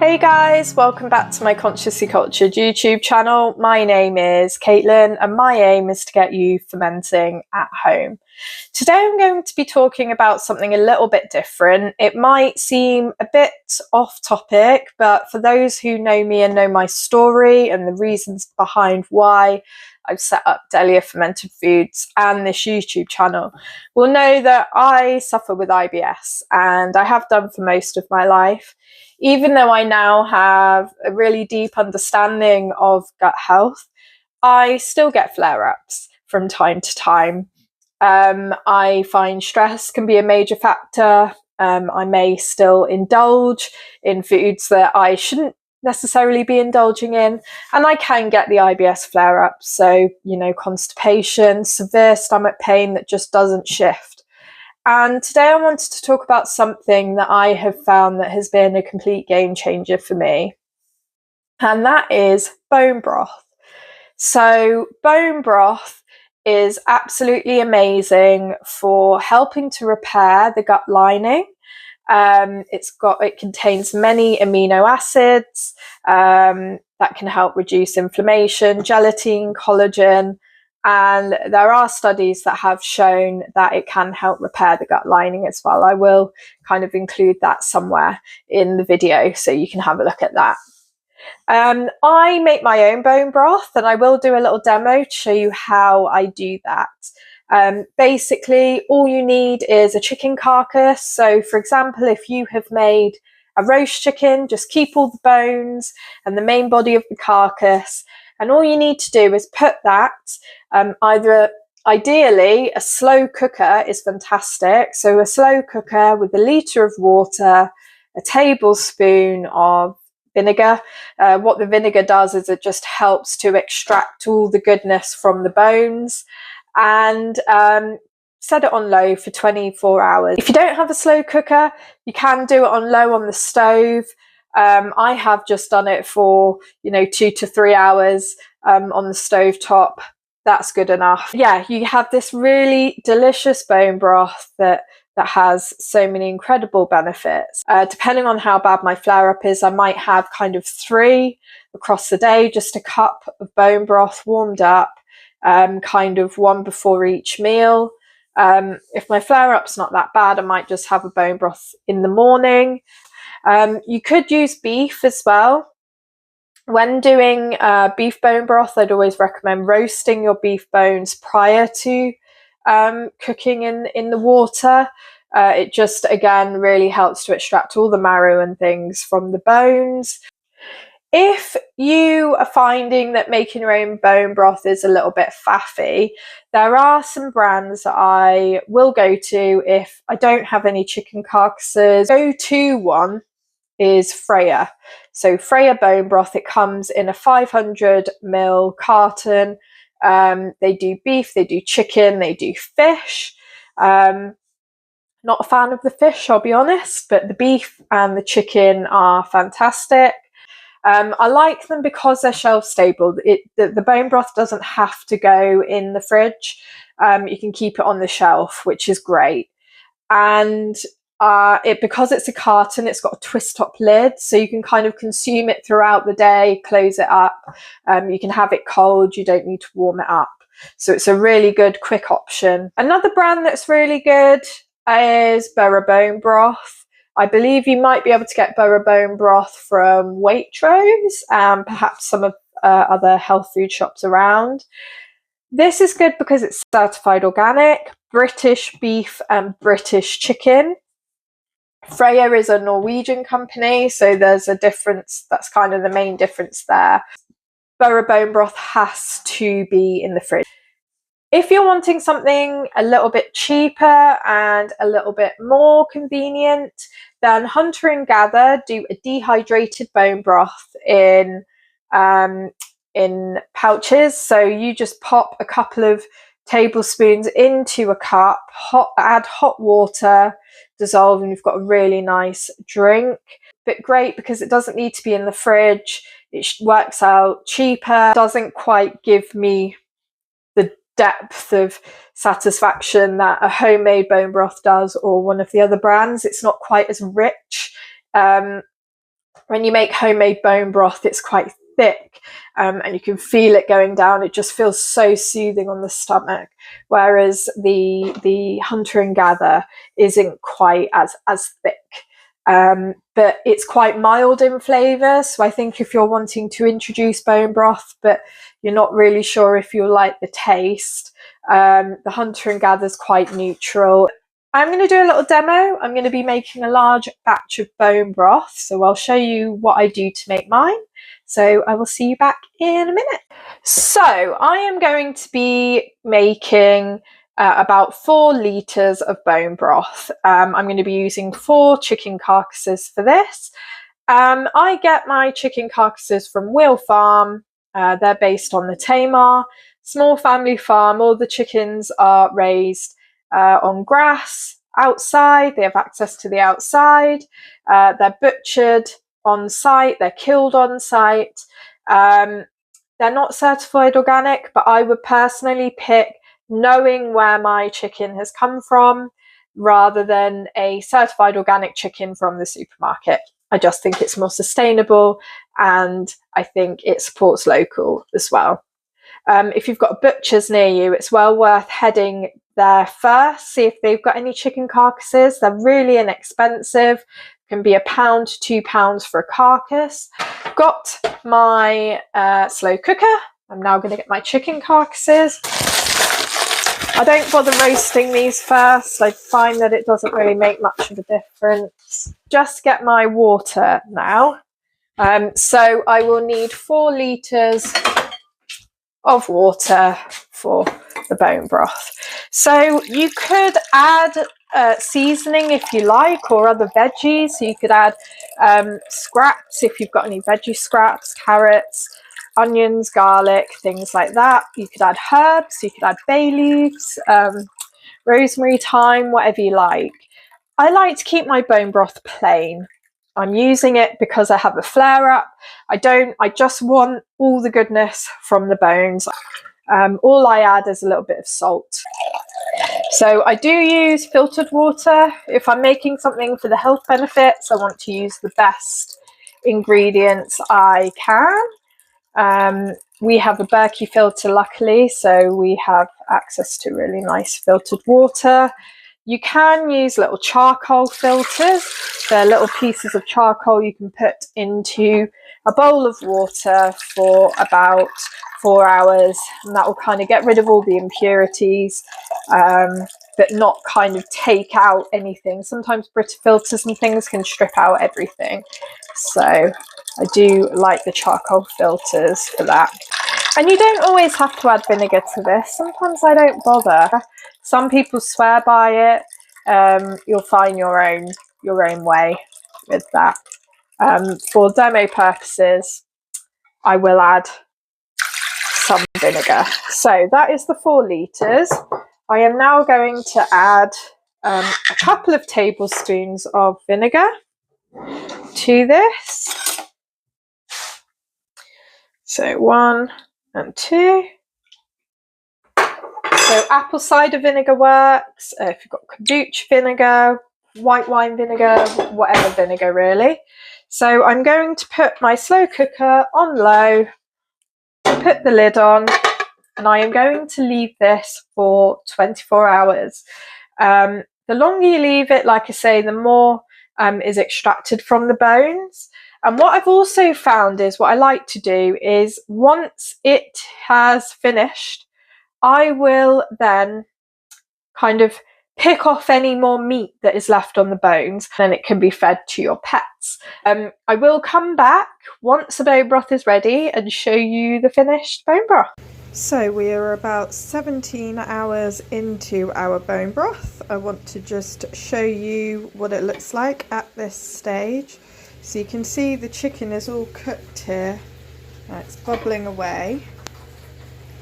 Hey guys, welcome back to my Consciously Cultured YouTube channel. My name is Caitlin and my aim is to get you fermenting at home. Today I'm going to be talking about something a little bit different. It might seem a bit off topic, but for those who know me and know my story and the reasons behind why I've set up Delia Fermented Foods and this YouTube channel will know that I suffer with IBS and I have done for most of my life. Even though I now have a really deep understanding of gut health, I still get flare-ups from time to time. I find stress can be a major factor. I may still indulge in foods that I shouldn't necessarily be indulging in, and I can get the IBS flare-ups. So, constipation, severe stomach pain that just doesn't shift. And today I wanted to talk about something that I have found that has been a complete game changer for me, and that is bone broth. So bone broth is absolutely amazing for helping to repair the gut lining. It contains many amino acids that can help reduce inflammation, gelatin, collagen, and there are studies that have shown that it can help repair the gut lining as well. I will kind of include that somewhere in the video so you can have a look at that. I make my own bone broth and I will do a little demo to show you how I do that. Basically, all you need is a chicken carcass. So for example, if you have made a roast chicken, just keep all the bones and the main body of the carcass. And all you need to do is put that, ideally, a slow cooker is fantastic. So a slow cooker with a litre of water, a tablespoon of vinegar. What the vinegar does is it just helps to extract all the goodness from the bones, and set it on low for 24 hours. If you don't have a slow cooker, you can do it on low on the stove. I have just done it for 2 to 3 hours on the stove top. That's good enough. Yeah, you have this really delicious bone broth that has so many incredible benefits. Depending on how bad my flare-up is, I might have kind of 3 across the day, just a cup of bone broth warmed up, kind of 1 before each meal. If my flare-up's not that bad, I might just have a bone broth in the morning. You could use beef as well. When doing beef bone broth, I'd always recommend roasting your beef bones prior to cooking in the water. It just, again, really helps to extract all the marrow and things from the bones. If you are finding that making your own bone broth is a little bit faffy, there are some brands that I will go to if I don't have any chicken carcasses. Go-to one is Freya. So Freya bone broth, it comes in a 500 ml carton. They do beef, they do chicken, they do fish. Not a fan of the fish, I'll be honest, but the beef and the chicken are fantastic. I like them because they're shelf stable. The bone broth doesn't have to go in the fridge. You can keep it on the shelf, which is great. And because it's a carton, it's got a twist top lid, so you can kind of consume it throughout the day, close it up. You can have it cold, you don't need to warm it up. So it's a really good quick option. Another brand that's really good is Borough Bone Broth. I believe you might be able to get Borough Bone Broth from Waitrose and perhaps some of other health food shops around. This is good because it's certified organic, British beef and British chicken. Freya is a Norwegian company, so there's a difference. That's kind of the main difference there. Borough Bone Broth has to be in the fridge. If you're wanting something a little bit cheaper and a little bit more convenient, then Hunter and Gather do a dehydrated bone broth in pouches. So you just pop a couple of tablespoons into a cup, add hot water, dissolve, and you've got a really nice drink. But great because it doesn't need to be in the fridge. It works out cheaper, doesn't quite give me the depth of satisfaction that a homemade bone broth does or one of the other brands. It's not quite as rich. when you make homemade bone broth, it's quite thick, and you can feel it going down. It just feels so soothing on the stomach, whereas the hunter and gather isn't quite as thick. But it's quite mild in flavour, so I think if you're wanting to introduce bone broth but you're not really sure if you like the taste, the hunter and gather is quite neutral. I'm going to do a little demo. I'm going to be making a large batch of bone broth, so I'll show you what I do to make mine. So I will see you back in a minute. So I am going to be making about 4 litres of bone broth. I'm going to be using 4 chicken carcasses for this. I get my chicken carcasses from Wheel Farm. They're based on the Tamar. Small family farm. All the chickens are raised on grass outside. They have access to the outside. They're butchered on site. They're killed on site. They're not certified organic, but I would personally pick knowing where my chicken has come from rather than a certified organic chicken from the supermarket. I just think it's more sustainable, and I think it supports local as well. If you've got butchers near you, it's well worth heading there first, see if they've got any chicken carcasses. They're really inexpensive, can be £1 to £2 for a carcass. Got my slow cooker. I'm now going to get my chicken carcasses. I don't bother roasting these first. I find that it doesn't really make much of a difference. Just get my water now. So I will need 4 litres of water for the bone broth. So you could add seasoning if you like, or other veggies. So you could add scraps if you've got any veggie scraps, carrots, onions, garlic, things like that. You could add herbs, you could add bay leaves, rosemary, thyme, whatever you like. I like to keep my bone broth plain. I'm using it because I have a flare up. I just want all the goodness from the bones. All I add is a little bit of salt. So I do use filtered water. If I'm making something for the health benefits, I want to use the best ingredients I can. We have a Berkey filter, luckily, so we have access to really nice filtered water. You can use little charcoal filters. They're little pieces of charcoal you can put into a bowl of water for about 4 hours, and that will kind of get rid of all the impurities, but not kind of take out anything. Sometimes Brita filters and things can strip out everything. So I do like the charcoal filters for that. And you don't always have to add vinegar to this. Sometimes I don't bother. Some people swear by it. You'll find your own way with that. For demo purposes, I will add some vinegar. So that is the 4 litres. I am now going to add a couple of tablespoons of vinegar to this. So 1 and 2. So apple cider vinegar works. If you've got kombucha vinegar, white wine vinegar, whatever vinegar really. So I'm going to put my slow cooker on low, put the lid on, and I am going to leave this for 24 hours. The longer you leave it, like I say, the more is extracted from the bones. And what I've also found is, what I like to do is, once it has finished, I will then kind of pick off any more meat that is left on the bones, and it can be fed to your pets. I will come back once the bone broth is ready and show you the finished bone broth. So we are about 17 hours into our bone broth. I want to just show you what it looks like at this stage. So you can see the chicken is all cooked here. It's bubbling away.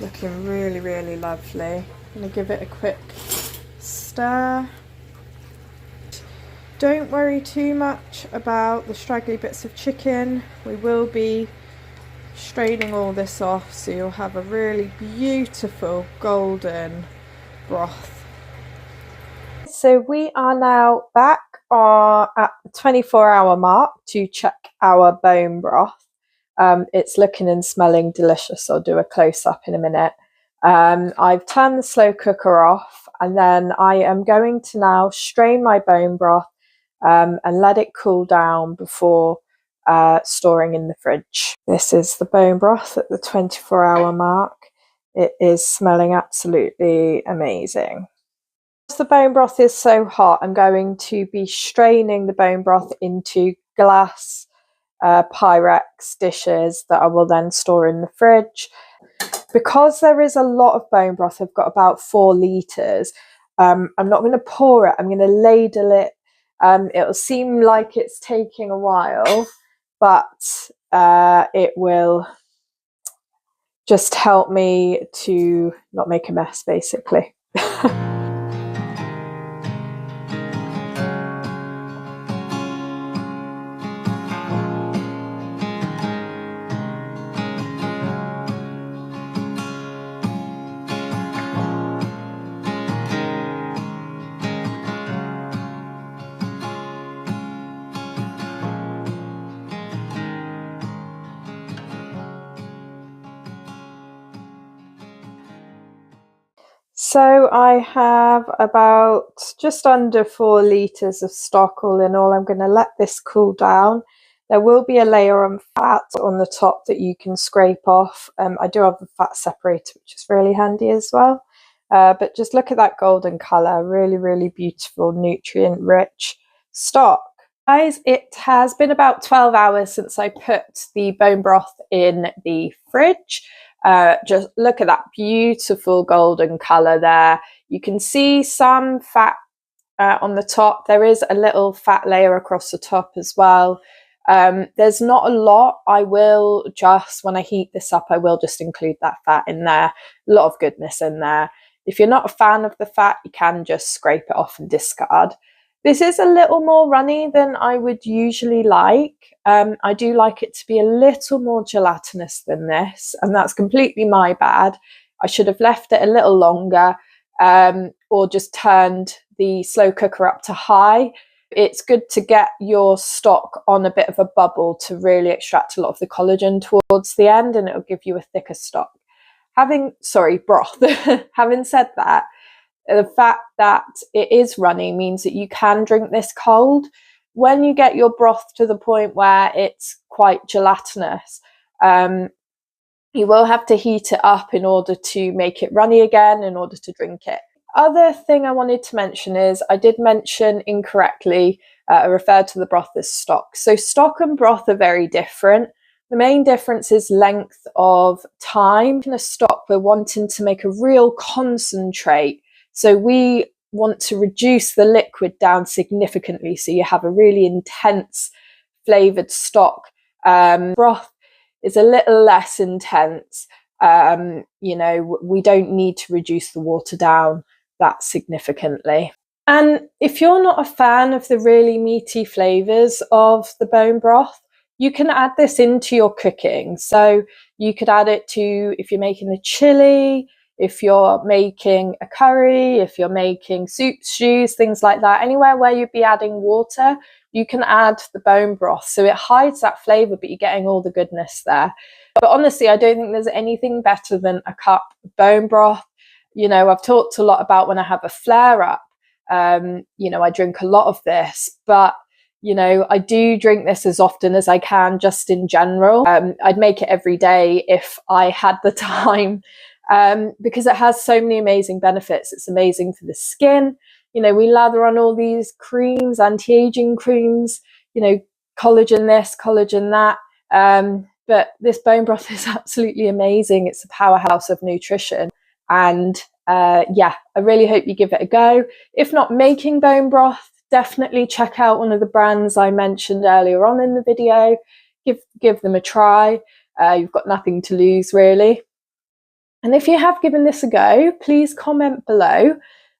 Looking really, really lovely. I'm going to give it a quick stir. Don't worry too much about the straggly bits of chicken. We will be straining all this off, so you'll have a really beautiful golden broth. So we are now back at the 24-hour mark to check our bone broth. It's looking and smelling delicious. I'll do a close-up in a minute. I've turned the slow cooker off, and then I am going to now strain my bone broth and let it cool down before storing in the fridge. This is the bone broth at the 24-hour mark. It is smelling absolutely amazing. Because the bone broth is so hot, I'm going to be straining the bone broth into glass Pyrex dishes that I will then store in the fridge. Because there is a lot of bone broth, I've got about 4 litres. I'm not going to pour it, I'm going to ladle it. It'll seem like it's taking a while, but it will just help me to not make a mess, basically. So I have about just under 4 litres of stock all in all. I'm going to let this cool down. There will be a layer of fat on the top that you can scrape off. I do have a fat separator, which is really handy as well. But just look at that golden colour, really, really beautiful, nutrient rich stock. Guys, it has been about 12 hours since I put the bone broth in the fridge. Just look at that beautiful golden colour there. You can see some fat on the top. There is a little fat layer across the top as well. There's not a lot. I will just, when I heat this up, I will just include that fat in there. A lot of goodness in there. If you're not a fan of the fat, you can just scrape it off and discard. This is a little more runny than I would usually like. I do like it to be a little more gelatinous than this, and that's completely my bad. I should have left it a little longer or just turned the slow cooker up to high. It's good to get your stock on a bit of a bubble to really extract a lot of the collagen towards the end, and it'll give you a thicker stock. Broth. Having said that, the fact that it is runny means that you can drink this cold. When you get your broth to the point where it's quite gelatinous, you will have to heat it up in order to make it runny again in order to drink it. Other thing I wanted to mention is I did mention incorrectly, I referred to the broth as stock. So stock and broth are very different. The main difference is length of time. In a stock, we're wanting to make a real concentrate. So we want to reduce the liquid down significantly so you have a really intense flavoured stock. Broth is a little less intense. You know, we don't need to reduce the water down that significantly. And if you're not a fan of the really meaty flavours of the bone broth, you can add this into your cooking. So you could add it to, if you're making a chili, if you're making a curry, if you're making soups, stews, things like that, anywhere where you'd be adding water, you can add the bone broth. So it hides that flavour, but you're getting all the goodness there. But honestly, I don't think there's anything better than a cup of bone broth. You know, I've talked a lot about when I have a flare-up, you know, I drink a lot of this, but you know, I do drink this as often as I can, just in general. I'd make it every day if I had the time. Because it has so many amazing benefits. It's amazing for the skin. You know, we lather on all these creams, anti-aging creams, you know, collagen this, collagen that. But this bone broth is absolutely amazing. It's a powerhouse of nutrition. And yeah, I really hope you give it a go. If not making bone broth, definitely check out one of the brands I mentioned earlier on in the video. Give them a try. You've got nothing to lose, really. And if you have given this a go, please comment below.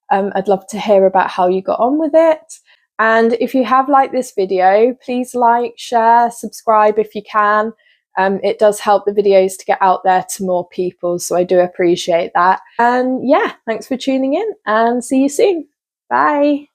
I'd love to hear about how you got on with it. And if you have liked this video, please like, share, subscribe if you can. It does help the videos to get out there to more people, so I do appreciate that. And yeah, thanks for tuning in and see you soon. Bye.